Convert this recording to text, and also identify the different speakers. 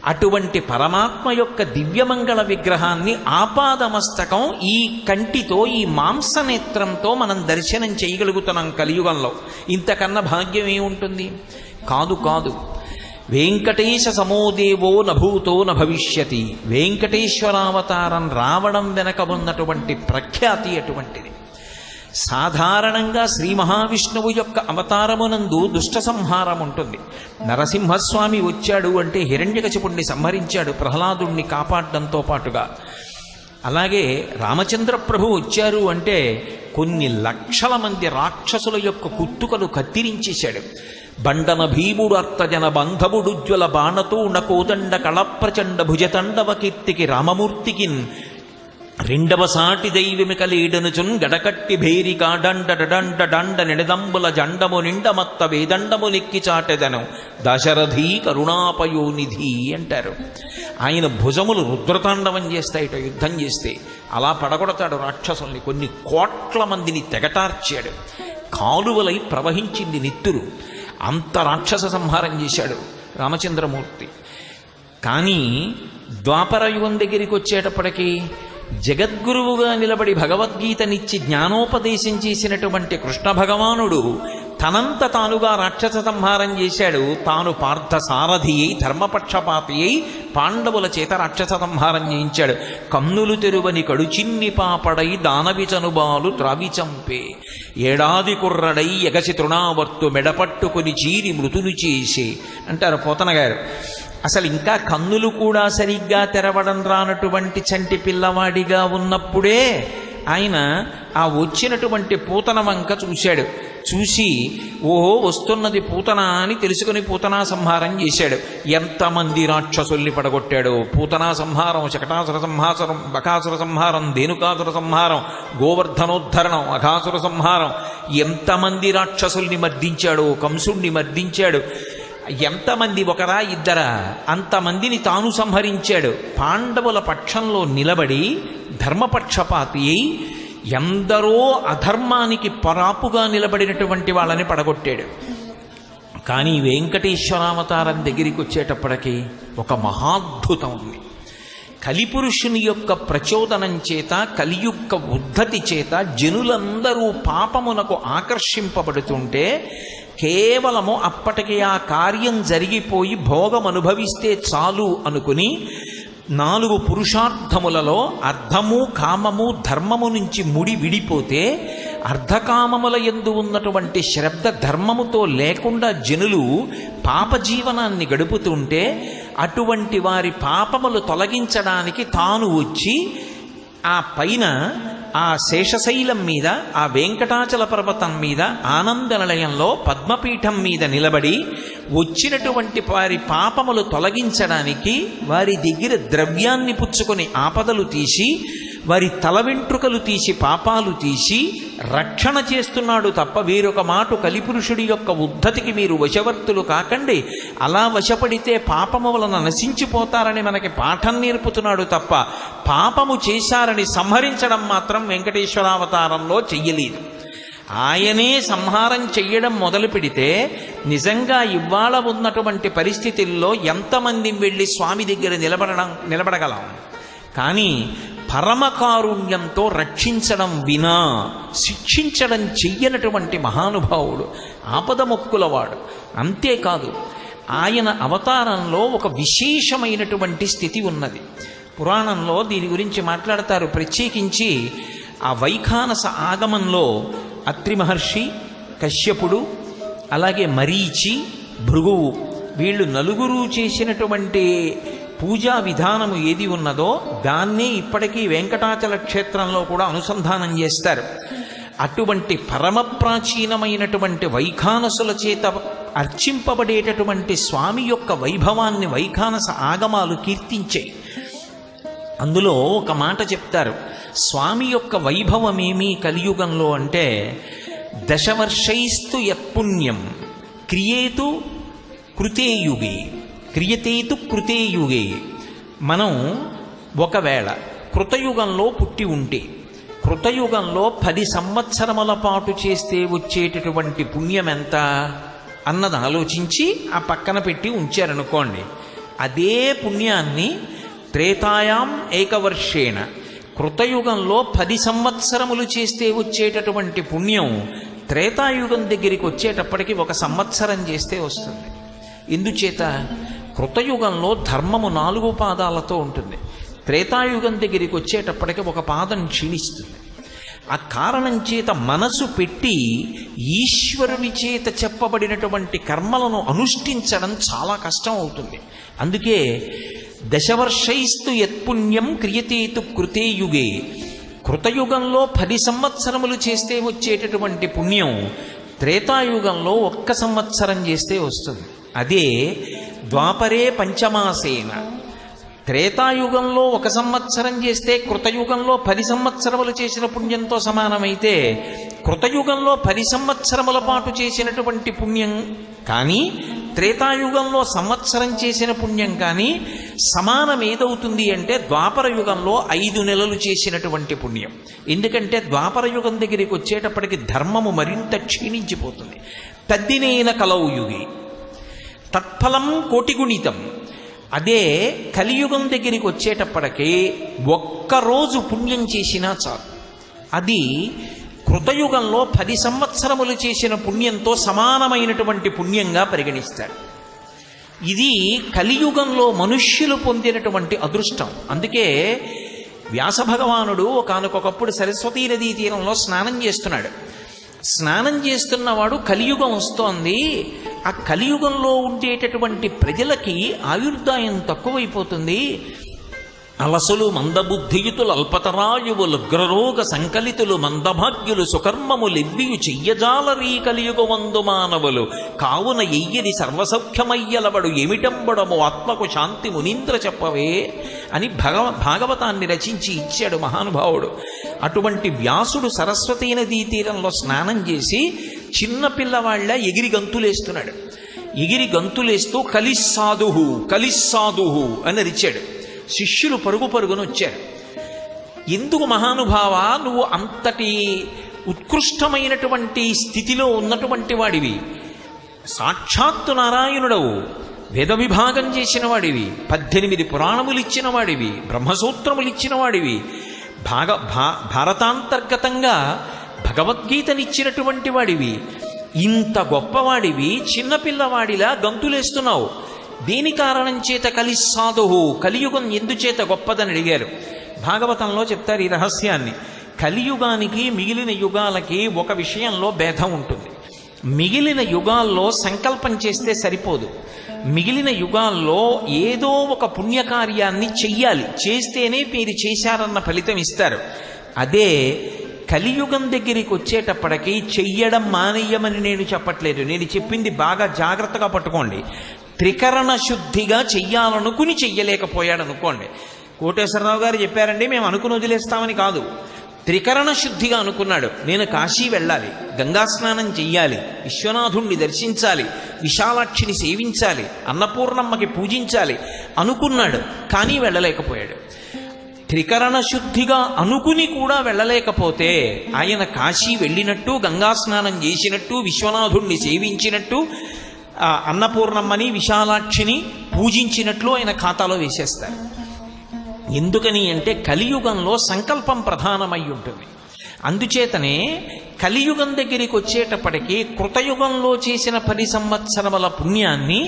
Speaker 1: అటువంటి పరమాత్మ యొక్క దివ్యమంగళ విగ్రహాన్ని ఆపాదమస్తకం ఈ కంటితో, ఈ మాంసనేత్రంతో మనం దర్శనం చేయగలుగుతున్నాం కలియుగంలో. ఇంతకన్నా భాగ్యం ఏముంటుంది? కాదు కాదు. వెంకటేశ సమోదేవో నభూతో నభవిష్యతి. వెంకటేశ్వరావతారం రావడం వెనక ఉన్నటువంటి ప్రఖ్యాతి అటువంటిది. సాధారణంగా శ్రీ మహావిష్ణువు యొక్క అవతారమునందు దుష్ట సంహారం ఉంటుంది. నరసింహస్వామి వచ్చాడు అంటే హిరణ్యకశిపుణ్ణి సంహరించాడు ప్రహ్లాదుణ్ణి కాపాడడంతో పాటుగా. అలాగే రామచంద్ర ప్రభు వచ్చారు అంటే కొన్ని లక్షల మంది రాక్షసుల యొక్క కుత్తుకలు కత్తిరించేశాడు. బండన భీముడు అర్థజన బంధవుడుజ్వల బాణతోణ కోదండ కళప్రచండ భుజతండవ కీర్తికి రామమూర్తికిన్ రెండవ సాటి దైవమికలీడనుచున్ గడకట్టి భేరికా డండ డండ డండ నిడదంబుల జండము నిండమత్త వేదండము నెక్కి చాటెదను దశరథీ కరుణాపయోనిధి అంటారు. ఆయన భుజములు రుద్రతాండవం చేస్తాయిట యుద్ధం చేస్తే. అలా పడగొడతాడు రాక్షసుల్ని. కొన్ని కోట్ల మందిని తెగటార్చాడు. కాలువలై ప్రవహించింది నెత్తురు. అంత రాక్షస సంహారం చేశాడు రామచంద్రమూర్తి. కానీ ద్వాపరయుగం దగ్గరికి వచ్చేటప్పటికీ జగద్గురువుగా నిలబడి భగవద్గీతనిచ్చి జ్ఞానోపదేశం చేసినటువంటి కృష్ణ భగవానుడు తనంత తానుగా రాక్షస సంహారం చేశాడు. తాను పార్థసారథి అయి ధర్మపక్షపాతి అయి పాండవుల చేత రాక్షస సంహారం చేయించాడు. కన్నులు తెరువని కడుచిన్ని పాపడై దానవి చనుబాలు త్రావి చంపే ఏడాది కుర్రడై ఎగసి తృణావర్తు మెడపట్టుకుని చీరి మృతులు చేసి అంటారు పోతన గారు. అసలు ఇంకా కన్నులు కూడా సరిగ్గా తెరవడం రానటువంటి చంటి పిల్లవాడిగా ఉన్నప్పుడే ఆయన ఆ వచ్చినటువంటి పూతన వంక చూశాడు. చూసి ఓహో వస్తున్నది పూతన అని తెలుసుకుని పూతనా సంహారం చేశాడు. ఎంతమంది రాక్షసుల్ని పడగొట్టాడు. పూతనా సంహారం, శకటాసుర సంహారం, బకాసుర సంహారం, ధేనుకాసుర సంహారం, గోవర్ధనోద్ధరణం, అఘాసుర సంహారం, ఎంతమంది రాక్షసుల్ని మర్దించాడు. కంసుణ్ణి మర్దించాడు. ఎంతమంది, ఒకరా ఇద్దరా, అంతమందిని తాను సంహరించాడు. పాండవుల పక్షంలో నిలబడి ధర్మపక్షపాతి అయి ఎందరో అధర్మానికి పరాపుగా నిలబడినటువంటి వాళ్ళని పడగొట్టాడు. కానీ వెంకటేశ్వరావతారం దగ్గరికి వచ్చేటప్పటికీ ఒక మహాద్భుతం ఉంది. కలిపురుషుని యొక్క ప్రచోదనం చేత, కలియుక్క ఉద్ధతి చేత జనులందరూ పాపమునకు ఆకర్షింపబడుతుంటే కేవలము అప్పటికి ఆ కార్యం జరిగిపోయి భోగం అనుభవిస్తే చాలు అనుకుని 4 పురుషార్థములలో అర్ధము, కామము, ధర్మము నుంచి ముడి విడిపోతే అర్ధకామముల యందు ఉన్నటువంటి శ్రద్ధ ధర్మముతో లేకుండా జనులు పాపజీవనాన్ని గడుపుతుంటే అటువంటి వారి పాపములు తొలగించడానికి తాను వచ్చి ఆ పైన ఆ శేషశైలం మీద, ఆ వెంకటాచల పర్వతం మీద, ఆనంద నిలయంలో పద్మపీఠం మీద నిలబడి వచ్చినటువంటి వారి పాపములు తొలగించడానికి వారి దగ్గర ద్రవ్యాన్ని పుచ్చుకొని ఆపదలు తీసి, వారి తల వెంట్రుకలు తీసి, పాపాలు తీసి రక్షణ చేస్తున్నాడు తప్ప వేరొక మాట కలిపురుషుడి యొక్క ఉద్ధతికి మీరు వశవర్తులు కాకండి, అలా వశపడితే పాపము వలన నశించిపోతారని మనకి పాఠం నేర్పుతున్నాడు తప్ప పాపము చేశారని సంహరించడం మాత్రం వెంకటేశ్వరావతారంలో చెయ్యలేదు. ఆయనే సంహారం చెయ్యడం మొదలు పెడితే నిజంగా ఇవాళ ఉన్నటువంటి పరిస్థితుల్లో ఎంతమంది వెళ్ళి స్వామి దగ్గర నిలబడగలం. కానీ పరమకారుణ్యంతో రక్షించడం వినా శిక్షించడం చెయ్యనటువంటి మహానుభావుడు, ఆపదమొక్కులవాడు. అంతేకాదు, ఆయన అవతారంలో ఒక విశేషమైనటువంటి స్థితి ఉన్నది. పురాణంలో దీని గురించి మాట్లాడతారు. ప్రత్యేకించి ఆ వైఖానస ఆగమంలో అత్రి మహర్షి, కశ్యపుడు, అలాగే మరీచి, భృగువు, వీళ్ళు నలుగురు చేసినటువంటి పూజా విధానము ఏది ఉన్నదో దాన్నే ఇప్పటికీ వెంకటాచల క్షేత్రంలో కూడా అనుసంధానం చేస్తారు. అటువంటి పరమ ప్రాచీనమైనటువంటి వైఖానసుల చేత అర్చింపబడేటటువంటి స్వామి యొక్క వైభవాన్ని వైఖానస ఆగమాలు కీర్తించాయి. అందులో ఒక మాట చెప్తారు. స్వామి యొక్క వైభవమేమీ కలియుగంలో అంటే దశవర్షైస్తు యత్పుణ్యం క్రియేతు కృతేయుగే క్రియతేతు కృతేయుగే. మనం ఒకవేళ కృతయుగంలో పుట్టి ఉంటే, కృతయుగంలో 10 సంవత్సరముల పాటు చేస్తే వచ్చేటటువంటి పుణ్యం ఎంత అన్నది ఆలోచించి ఆ పక్కన పెట్టి ఉంచారనుకోండి. అదే పుణ్యాన్ని త్రేతాయాం ఏకవర్షేణ, కృతయుగంలో 10 సంవత్సరములు చేస్తే వచ్చేటటువంటి పుణ్యం త్రేతాయుగం దగ్గరికి వచ్చేటప్పటికి 1 సంవత్సరం చేస్తే వస్తుంది. ఎందుచేత? కృతయుగంలో ధర్మము 4 పాదాలతో ఉంటుంది. త్రేతాయుగం దగ్గరికి వచ్చేటప్పటికి 1 పాదం క్షీణిస్తుంది. ఆ కారణం చేత మనసు పెట్టి ఈశ్వరుని చేత చెప్పబడినటువంటి కర్మలను అనుష్ఠించడం చాలా కష్టం అవుతుంది. అందుకే దశవర్షైస్తు యత్పుణ్యం క్రియతేతు కృతే యుగే, కృతయుగంలో 10 సంవత్సరములు చేస్తే వచ్చేటటువంటి పుణ్యం త్రేతాయుగంలో 1 సంవత్సరం చేస్తే వస్తుంది. అదే ద్వాపరే పంచమాసేన, త్రేతాయుగంలో 1 సంవత్సరం చేస్తే కృతయుగంలో 10 సంవత్సరములు చేసిన పుణ్యంతో సమానమైతే, కృతయుగంలో 10 సంవత్సరముల పాటు చేసినటువంటి పుణ్యం కానీ త్రేతాయుగంలో సంవత్సరం చేసిన పుణ్యం కానీ సమానం ఏదవుతుంది అంటే ద్వాపర యుగంలో 5 నెలలు చేసినటువంటి పుణ్యం. ఎందుకంటే ద్వాపర యుగం దగ్గరికి వచ్చేటప్పటికి ధర్మము మరింత క్షీణించిపోతుంది. తద్దినేన కలవు యుగి తత్ఫలం కోటిగుణితం. అదే కలియుగం దగ్గరికి వచ్చేటప్పటికి 1 రోజు పుణ్యం చేసినా చాలు. అది కృతయుగంలో 10 సంవత్సరములు చేసిన పుణ్యంతో సమానమైనటువంటి పుణ్యంగా పరిగణిస్తాడు. ఇది కలియుగంలో మనుష్యులు పొందినటువంటి అదృష్టం. అందుకే వ్యాస భగవానుడు ఒకానొకప్పుడు సరస్వతీ నదీ తీరంలో స్నానం చేస్తున్నాడు. స్నానం చేస్తున్నవాడు కలియుగం వస్తోంది, ఆ కలియుగంలో ఉండేటటువంటి ప్రజలకి ఆయుర్దాయం తక్కువైపోతుంది, అలసులు మందబుద్ధియుతులు అల్పతరాయువులు ఉగ్రరోగ సంకలితులు మందభాగ్యులు సుకర్మములివ్వియు చెయ్యజాలరీ కలియుగమందు మానవులు కావున ఎయ్యది సర్వసౌఖ్యమయ్యలబడు ఏమిటంబడము ఆత్మకు శాంతి మునీంద్ర చెప్పవే అని భాగవతాన్ని రచించి ఇచ్చాడు మహానుభావుడు. అటువంటి వ్యాసుడు సరస్వతీ నదీ తీరంలో స్నానం చేసి చిన్నపిల్లవాళ్ల ఎగిరి గంతులేస్తున్నాడు. ఎగిరి గంతులేస్తూ కలిస్సాదుహు కలిస్సాదుహు అని అరిచాడు. శిష్యులు పరుగు పరుగును వచ్చారు. ఎందుకు మహానుభావ నువ్వు అంతటి ఉత్కృష్టమైనటువంటి స్థితిలో ఉన్నటువంటి వాడివి, సాక్షాత్తు నారాయణుడవు, వేద విభాగం చేసిన వాడివి, 18 పురాణములు ఇచ్చిన వాడివి, బ్రహ్మసూత్రములు ఇచ్చిన వాడివి, భారతాంతర్గతంగా భగవద్గీతనిచ్చినటువంటి వాడివి, ఇంత గొప్పవాడివి చిన్నపిల్లవాడిలా గంతులేస్తున్నావు, దేని కారణం చేత కలిస్సాదుహు, కలియుగం ఎందుచేత గొప్పదని అడిగారు. భాగవతంలో చెప్తారు ఈ రహస్యాన్ని. కలియుగానికి మిగిలిన యుగాలకి ఒక విషయంలో భేదం ఉంటుంది. మిగిలిన యుగాల్లో సంకల్పం చేస్తే సరిపోదు. మిగిలిన యుగాల్లో ఏదో ఒక పుణ్యకార్యాన్ని చెయ్యాలి, చేస్తేనే మీరు చేశారన్న ఫలితం ఇస్తారు. అదే కలియుగం దగ్గరికి వచ్చేటప్పటికి చెయ్యడం మానేయమని నేను చెప్పట్లేదు, నేను చెప్పింది బాగా జాగ్రత్తగా పట్టుకోండి. త్రికరణ శుద్ధిగా చెయ్యాలనుకుని చెయ్యలేకపోయాడు అనుకోండి. కోటేశ్వరరావు గారు చెప్పారండి మేము అనుకుని వదిలేస్తామని కాదు, త్రికరణ శుద్ధిగా అనుకున్నాడు. నేను కాశీ వెళ్ళాలి, గంగా స్నానం చెయ్యాలి, విశ్వనాథుణ్ణి దర్శించాలి, విశాలాక్షిని సేవించాలి, అన్నపూర్ణమ్మకి పూజించాలి అనుకున్నాడు, కానీ వెళ్ళలేకపోయాడు. త్రికరణ శుద్ధిగా అనుకుని కూడా వెళ్ళలేకపోతే ఆయన కాశీ వెళ్ళినట్టు, గంగా స్నానం చేసినట్టు, విశ్వనాథుణ్ణి సేవించినట్టు, అన్నపూర్ణమ్మని విశాలాక్షిని పూజించినట్లు ఆయన ఖాతాలో వేసేస్తారు. ఎందుకని అంటే కలియుగంలో సంకల్పం ప్రధానమై ఉంటుంది. అందుచేతనే కలియుగం దగ్గరికి వచ్చేటప్పటికీ కృతయుగంలో చేసిన 10 సంవత్సరముల పుణ్యాన్ని